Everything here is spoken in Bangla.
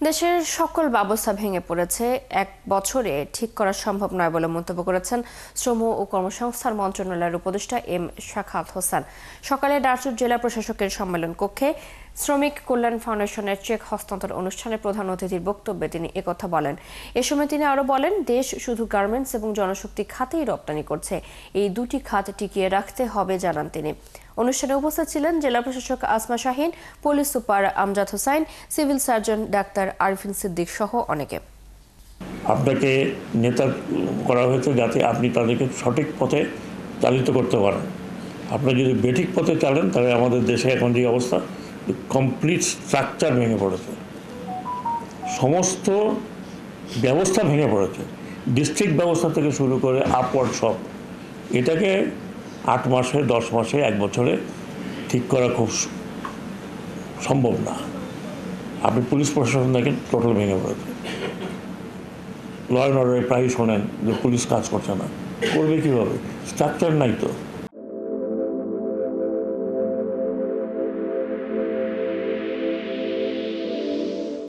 দেশের সকল ব্যবস্থা ভেঙে পড়েছে, এক বছরে ঠিক করা সম্ভব নয় বলে মন্তব্য করেছেন শ্রম ও কর্মসংস্থান মন্ত্রণালয়ের উপদেষ্টা এম শাখাওয়াত হোসেন। সকালে নাটোর জেলা প্রশাসকের সম্মেলন কক্ষে শ্রমিক কল্যাণ ফাউন্ডেশনের চেক হস্তান্তর অনুষ্ঠানে প্রধান অতিথির বক্তব্যে তিনি একথা বলেন। এ সময় তিনি আরও বলেন, দেশ শুধু গার্মেন্টস এবং জনশক্তি খাতেই রপ্তানি করছে, এই দুটি খাত টিকিয়ে রাখতে হবে জানান তিনি। অনুষ্ঠানে উপস্থিত ছিলেন জেলা প্রশাসক Asma Shahin, police super Amjad Hossain, civil surgeon doctor Arifin Siddique সহ অনেকে। আপনাকে নেতা করা হয়েছে যাতে আপনি তাদেরকে সঠিক পথে চালিত করতে পারেন। আপনারা যদি বেঠিক পথে চালেন তাহলে আমাদের দেশে এখন যে অবস্থা, কমপ্লিট স্ট্রাকচার ভেঙে পড়েছে, সমস্ত ব্যবস্থা ভেঙে পড়েছে, ডিস্ট্রিক্ট ব্যবস্থা থেকে শুরু করে আপওয়ার্ড সব। এটাকে 8 মাসে, 10 মাসে, 1 বছরে ঠিক করা খুব সম্ভব না। আপনি পুলিশ প্রশাসন দেখেন, টোটাল ভেঙে পড়েছে। ল অ্যান্ড অর্ডারে প্রায়ই শোনেন যে পুলিশ কাজ করছে না, করবে কীভাবে? স্ট্রাকচার নাই তো।